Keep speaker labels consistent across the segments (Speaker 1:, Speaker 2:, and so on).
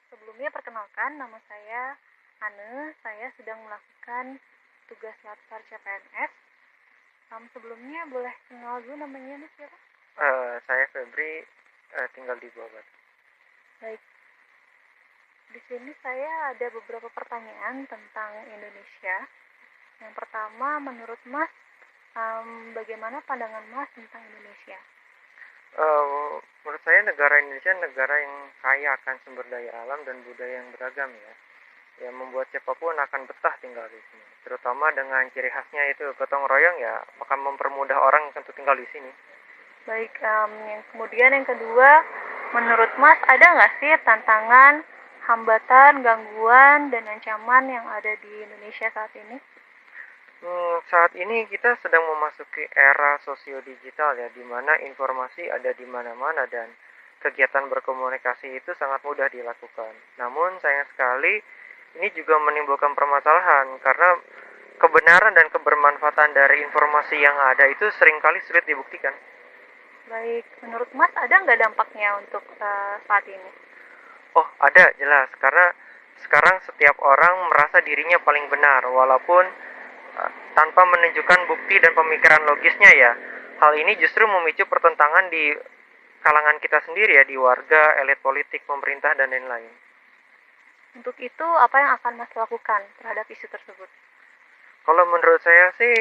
Speaker 1: Sebelumnya perkenalkan, nama saya Ane. Saya sedang melakukan tugas latsar CPNS. Sebelumnya boleh kenal dulu namanya nih siapa?
Speaker 2: Saya Febri, tinggal di Bogor.
Speaker 1: Baik, di sini saya ada beberapa pertanyaan tentang Indonesia. Yang pertama, menurut Mas, bagaimana pandangan Mas tentang Indonesia?
Speaker 2: Menurut saya negara Indonesia negara yang kaya akan sumber daya alam dan budaya yang beragam ya. Yang membuat siapapun akan betah tinggal di sini. Terutama dengan ciri khasnya itu gotong royong ya, akan mempermudah orang untuk tinggal di sini.
Speaker 1: Baik, kemudian yang kedua, menurut Mas ada nggak sih tantangan, hambatan, gangguan, dan ancaman yang ada di Indonesia saat ini?
Speaker 2: Saat ini kita sedang memasuki era sosio-digital ya, di mana informasi ada di mana-mana dan kegiatan berkomunikasi itu sangat mudah dilakukan. Namun sayang sekali ini juga menimbulkan permasalahan karena kebenaran dan kebermanfaatan dari informasi yang ada itu seringkali sulit dibuktikan.
Speaker 1: Baik, menurut Mas ada nggak dampaknya untuk saat ini?
Speaker 2: Oh, ada jelas karena sekarang setiap orang merasa dirinya paling benar walaupun tanpa menunjukkan bukti dan pemikiran logisnya ya. Hal ini justru memicu pertentangan di kalangan kita sendiri ya, di warga, elit politik, pemerintah dan lain-lain.
Speaker 1: Untuk itu, apa yang akan Mas lakukan terhadap isu tersebut?
Speaker 2: Kalau menurut saya sih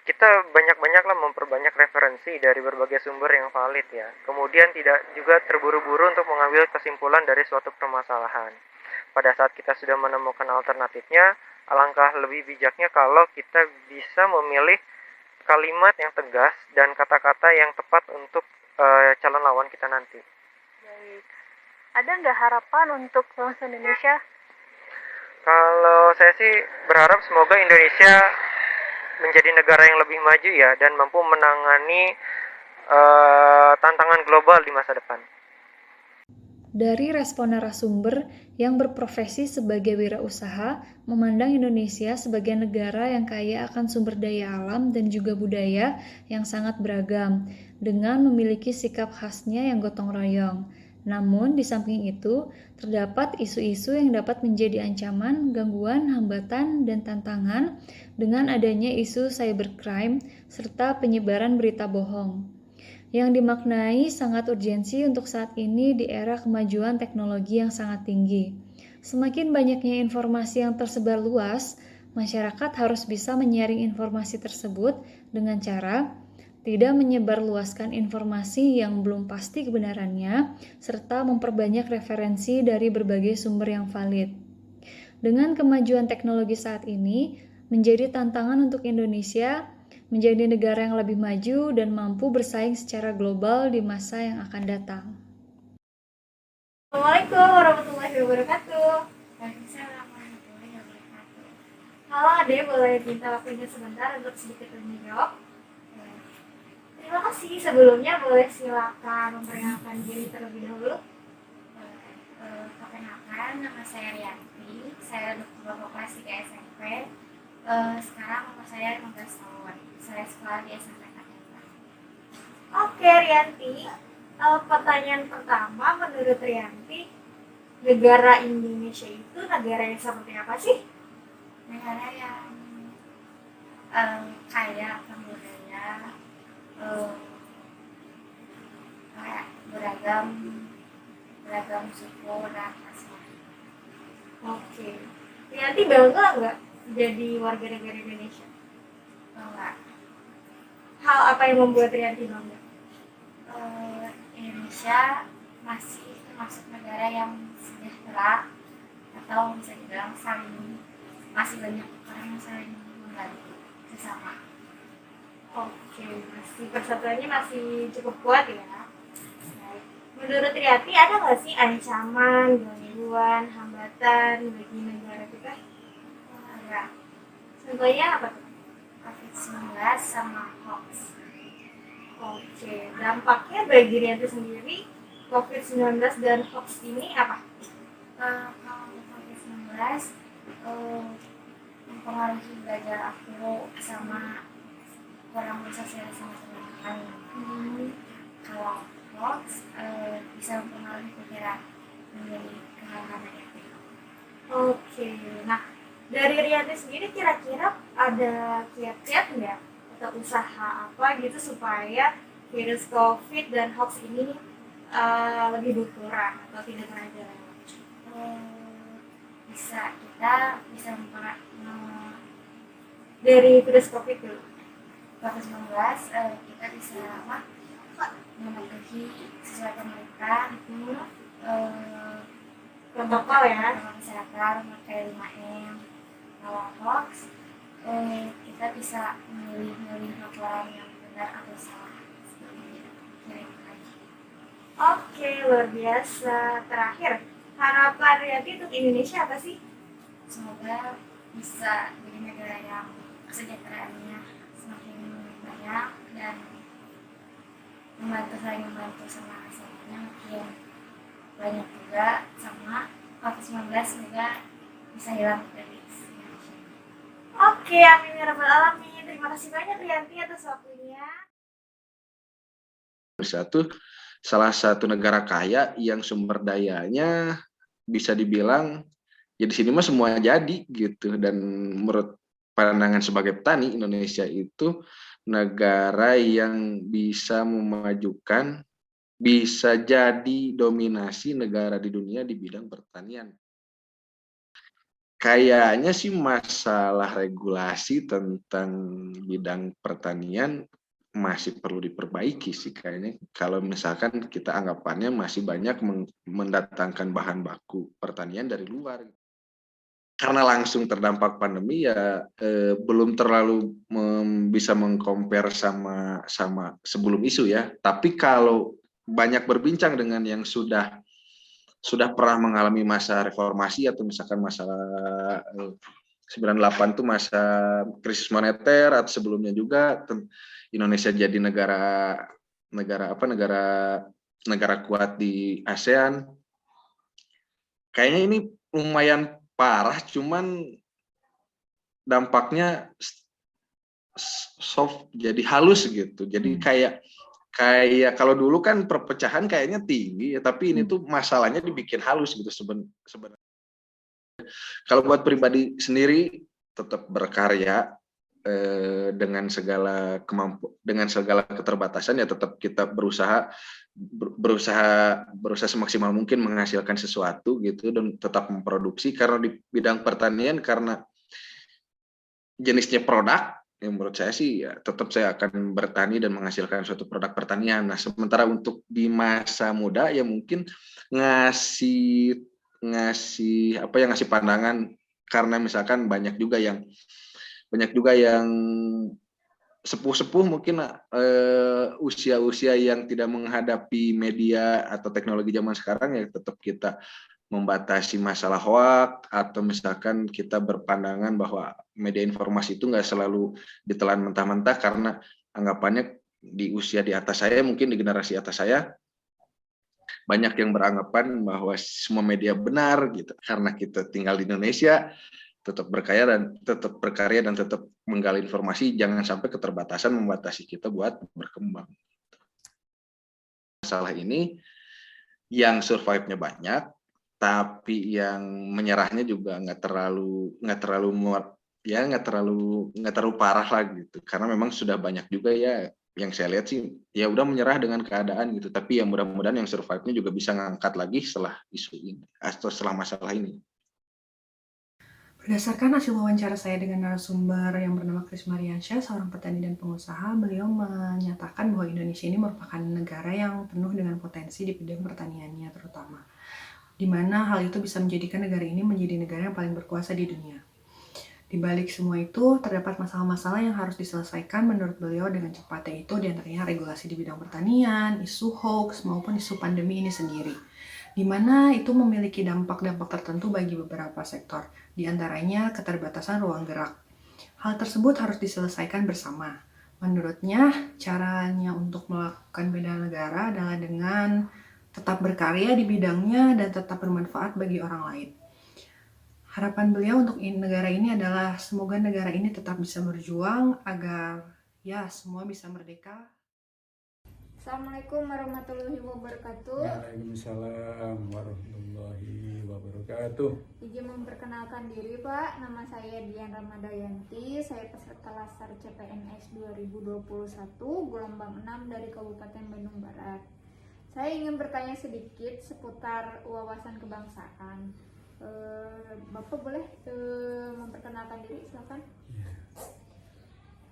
Speaker 2: kita banyak-banyaklah memperbanyak referensi dari berbagai sumber yang valid ya. Kemudian tidak juga terburu-buru untuk mengambil kesimpulan dari suatu permasalahan. Pada saat kita sudah menemukan alternatifnya, alangkah lebih bijaknya kalau kita bisa memilih kalimat yang tegas dan kata-kata yang tepat untuk calon lawan kita nanti.
Speaker 1: Baik, ada nggak harapan untuk bangsa Indonesia?
Speaker 2: Kalau saya sih berharap semoga Indonesia menjadi negara yang lebih maju ya dan mampu menangani tantangan global di masa depan.
Speaker 3: Dari respon narasumber yang berprofesi sebagai wirausaha, memandang Indonesia sebagai negara yang kaya akan sumber daya alam dan juga budaya yang sangat beragam, dengan memiliki sikap khasnya yang gotong royong. Namun, di samping itu, terdapat isu-isu yang dapat menjadi ancaman, gangguan, hambatan, dan tantangan dengan adanya isu cybercrime serta penyebaran berita bohong yang dimaknai sangat urgensi untuk saat ini di era kemajuan teknologi yang sangat tinggi. Semakin banyaknya informasi yang tersebar luas, masyarakat harus bisa menyaring informasi tersebut dengan cara tidak menyebarluaskan informasi yang belum pasti kebenarannya, serta memperbanyak referensi dari berbagai sumber yang valid. Dengan kemajuan teknologi saat ini, menjadi tantangan untuk Indonesia menjadi negara yang lebih maju dan mampu bersaing secara global di masa yang akan datang.
Speaker 1: Assalamualaikum warahmatullahi wabarakatuh.
Speaker 4: Waalaikumsalam warahmatullahi wabarakatuh.
Speaker 1: Halo Ade, boleh minta waktunya sebentar untuk sedikit menjawab? Terima kasih. Sebelumnya boleh silakan memperkenalkan diri terlebih dahulu.
Speaker 4: Perkenalkan, nama saya Rianti. Saya lulusan kelas 3 SMP. Sekarang umur saya 15 tahun. Saya sekolah di SMP Katedral.
Speaker 1: Oke, Rianti. Pertanyaan pertama, menurut Rianti, negara Indonesia itu negara yang seperti apa sih?
Speaker 4: Negara yang kaya akan budaya, kayak beragam suku dan ras.
Speaker 1: Oke. Rianti bangga nggak jadi warga negara Indonesia?
Speaker 4: Enggak.
Speaker 1: Hal apa yang membuat Rianti bangga?
Speaker 4: Indonesia masih termasuk negara yang sejahtera atau bisa dibilang masih banyak orang yang saling membantu sesama.
Speaker 1: Oke, masih persatuannya masih cukup kuat ya. Baik. Menurut Rianti ada nggak sih ancaman, gangguan, hambatan bagi negara kita?
Speaker 4: Ada
Speaker 1: Contohnya apa tuh?
Speaker 4: COVID-19 sama hoax.
Speaker 1: Oke, dampaknya bagi Rianti sendiri COVID-19 dan hoax ini apa?
Speaker 4: Kalau COVID-19 mempengaruhi belajar aku sama kurang bersosialisasi dengan. Kalau hoax bisa mempengaruhi pikiran memilih ke hal-hal negatif.
Speaker 5: Oke, nah dari Rianti sendiri kira-kira ada kiat-kiat nggak atau usaha apa gitu supaya virus COVID dan hoax ini lebih berkurang atau tidak merajalela?
Speaker 4: Kita bisa
Speaker 5: Dari virus COVID dulu.
Speaker 4: COVID-19 kita bisa mematuhi sesuai pemerintah
Speaker 5: Protokol ya.
Speaker 4: protokol kesehatan memakai 5M. Kalau hoax kita bisa memilih laporan yang benar atau salah seperti itu.
Speaker 5: Oke, luar biasa. Terakhir, harapan Rianti untuk Indonesia apa sih?
Speaker 4: Semoga bisa jadi negara yang kesejahteraannya semakin banyak dan saling membantu sama masyarakat makin banyak juga, sama COVID-19 semoga bisa hilang dari Indonesia.
Speaker 5: Oke, amin ya rabbal alamin. Terima kasih banyak Rianti atas waktunya.
Speaker 6: Salah satu negara kaya yang sumber dayanya bisa dibilang ya di sini mah semua jadi gitu, dan menurut pandangan sebagai petani, Indonesia itu negara yang bisa memajukan, bisa jadi dominasi negara di dunia di bidang pertanian. Kayaknya sih masalah regulasi tentang bidang pertanian masih perlu diperbaiki sih kayaknya, kalau misalkan kita anggapannya masih banyak mendatangkan bahan baku pertanian dari luar. Karena langsung terdampak pandemi ya belum terlalu bisa mengcompare sama sebelum isu ya. Tapi kalau banyak berbincang dengan yang sudah pernah mengalami masa reformasi atau misalkan masalah 98 itu masa krisis moneter, atau sebelumnya juga Indonesia jadi negara kuat di ASEAN. Kayaknya ini lumayan parah, cuman dampaknya soft, jadi halus gitu. Jadi kayak kalau dulu kan perpecahan kayaknya tinggi, tapi ini tuh masalahnya dibikin halus gitu sebenarnya. Kalau buat pribadi sendiri tetap berkarya dengan segala keterbatasan ya, tetap kita berusaha semaksimal mungkin menghasilkan sesuatu gitu dan tetap memproduksi, karena di bidang pertanian karena jenisnya produk yang menurut saya sih ya tetap saya akan bertani dan menghasilkan suatu produk pertanian. Nah, sementara untuk di masa muda ya mungkin ngasih pandangan, karena misalkan banyak juga yang sepuh-sepuh mungkin usia-usia yang tidak menghadapi media atau teknologi zaman sekarang, ya tetap kita membatasi masalah hoak, atau misalkan kita berpandangan bahwa media informasi itu nggak selalu ditelan mentah-mentah, karena anggapannya di usia di atas saya, mungkin di generasi atas saya, banyak yang beranggapan bahwa semua media benar gitu. Karena kita tinggal di Indonesia, tetap berkarya dan tetap menggali informasi, jangan sampai keterbatasan membatasi kita buat berkembang. Masalah ini yang survive-nya banyak, tapi yang menyerahnya juga nggak terlalu parah lah gitu, karena memang sudah banyak juga ya yang saya lihat sih ya udah menyerah dengan keadaan gitu, tapi yang mudah-mudahan yang survive-nya juga bisa ngangkat lagi setelah isu ini atau setelah masalah ini.
Speaker 7: Berdasarkan hasil wawancara saya dengan narasumber yang bernama Chris Mariansyah, seorang petani dan pengusaha, beliau menyatakan bahwa Indonesia ini merupakan negara yang penuh dengan potensi di bidang pertaniannya terutama, di mana hal itu bisa menjadikan negara ini menjadi negara yang paling berkuasa di dunia. Di balik semua itu, terdapat masalah-masalah yang harus diselesaikan menurut beliau dengan cepat, yaitu diantaranya regulasi di bidang pertanian, isu hoax, maupun isu pandemi ini sendiri, di mana itu memiliki dampak-dampak tertentu bagi beberapa sektor, di antaranya keterbatasan ruang gerak. Hal tersebut harus diselesaikan bersama. Menurutnya, caranya untuk melakukan beda negara adalah dengan tetap berkarya di bidangnya dan tetap bermanfaat bagi orang lain. Harapan beliau untuk negara ini adalah semoga negara ini tetap bisa berjuang agar ya semua bisa merdeka.
Speaker 8: Assalamualaikum warahmatullahi wabarakatuh.
Speaker 9: Waalaikumsalam warahmatullahi wabarakatuh.
Speaker 8: Izin memperkenalkan diri Pak, nama saya Dian Ramadayanti, saya peserta Lasar CPNS 2021 gelombang 6 dari Kabupaten Bandung Barat. Saya ingin bertanya sedikit seputar wawasan kebangsaan. Bapak boleh memperkenalkan diri, silakan.
Speaker 9: Ya.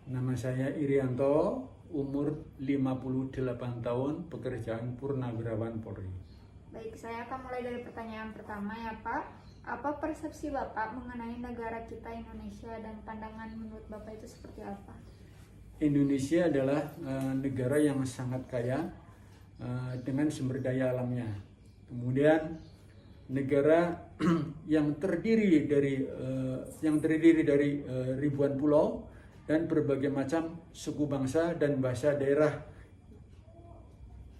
Speaker 9: Nama saya Irianto, umur 58 tahun, pekerjaan Purnawirawan Polri.
Speaker 8: Baik, saya akan mulai dari pertanyaan pertama ya Pak. Apa persepsi Bapak mengenai negara kita Indonesia dan pandangan menurut Bapak itu seperti apa?
Speaker 9: Indonesia adalah negara yang sangat kaya dengan sumber daya alamnya. Kemudian negara yang terdiri dari ribuan pulau dan berbagai macam suku bangsa dan bahasa daerah.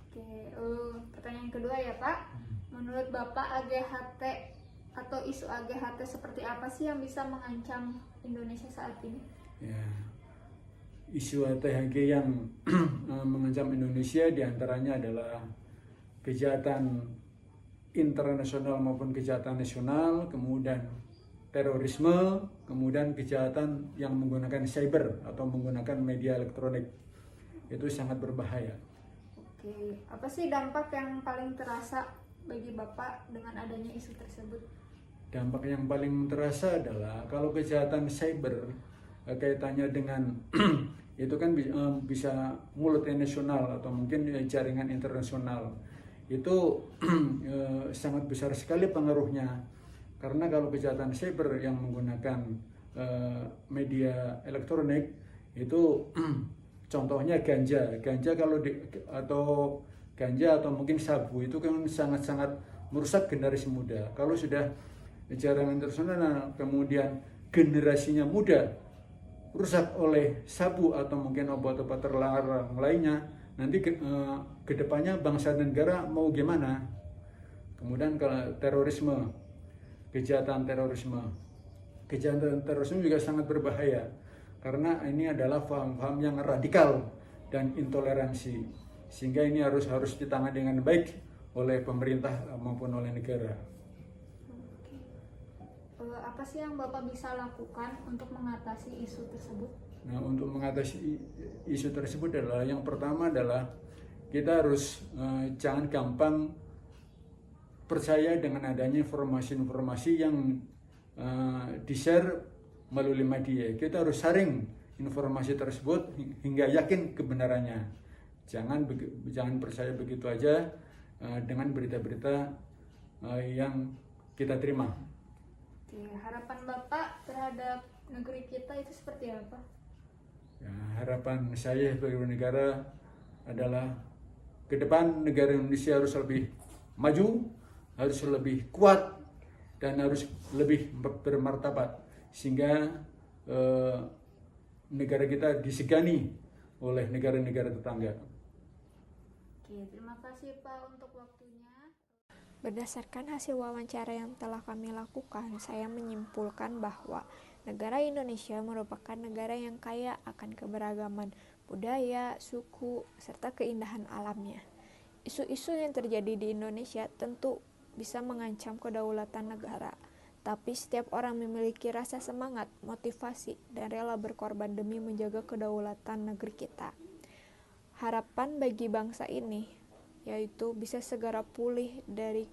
Speaker 8: Oke, pertanyaan kedua ya Pak. Menurut Bapak AGHT atau isu AGHT seperti apa sih yang bisa mengancam Indonesia saat ini?
Speaker 9: Ya, isu ATHG yang mengancam Indonesia diantaranya adalah kejahatan internasional maupun kejahatan nasional, kemudian terorisme, kemudian kejahatan yang menggunakan cyber atau menggunakan media elektronik. Itu sangat berbahaya.
Speaker 8: Oke, apa sih dampak yang paling terasa bagi Bapak dengan adanya isu tersebut?
Speaker 9: Dampak yang paling terasa adalah kalau kejahatan cyber kaitannya dengan itu kan bisa multinasional atau mungkin jaringan internasional. Itu sangat besar sekali pengaruhnya. Karena kalau kejahatan cyber yang menggunakan media elektronik itu contohnya ganja atau mungkin sabu itu kan sangat-sangat merusak generasi muda. Kalau sudah jaringan internasional kemudian generasinya muda rusak oleh sabu atau mungkin obat-obat terlarang lainnya, nanti kedepannya bangsa dan negara mau gimana? Kemudian kalau terorisme, kejahatan terorisme juga sangat berbahaya karena ini adalah paham-paham yang radikal dan intoleransi, sehingga ini harus ditangani dengan baik oleh pemerintah maupun oleh negara.
Speaker 8: Apa sih yang Bapak bisa lakukan untuk mengatasi isu tersebut?
Speaker 9: Nah, untuk mengatasi isu tersebut adalah yang pertama adalah kita harus jangan gampang percaya dengan adanya informasi-informasi yang di-share melalui media. Kita harus saring informasi tersebut hingga yakin kebenarannya. Jangan percaya begitu aja dengan berita-berita yang kita terima.
Speaker 8: Oke, harapan Bapak terhadap negeri kita itu seperti apa?
Speaker 9: Ya, harapan saya sebagai negara adalah ke depan negara Indonesia harus lebih maju, harus lebih kuat, dan harus lebih bermartabat sehingga negara kita disegani oleh negara-negara tetangga.
Speaker 8: Oke, terima kasih Pak untuk waktunya.
Speaker 10: Berdasarkan hasil wawancara yang telah kami lakukan, saya menyimpulkan bahwa negara Indonesia merupakan negara yang kaya akan keberagaman budaya, suku, serta keindahan alamnya. Isu-isu yang terjadi di Indonesia tentu bisa mengancam kedaulatan negara, tapi setiap orang memiliki rasa semangat, motivasi, dan rela berkorban demi menjaga kedaulatan negeri kita. Harapan bagi bangsa ini yaitu bisa segera pulih dari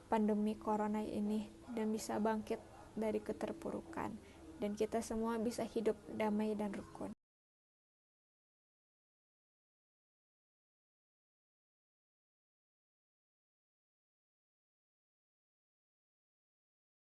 Speaker 10: pandemi corona ini dan bisa bangkit dari keterpurukan, dan kita semua bisa hidup damai dan rukun.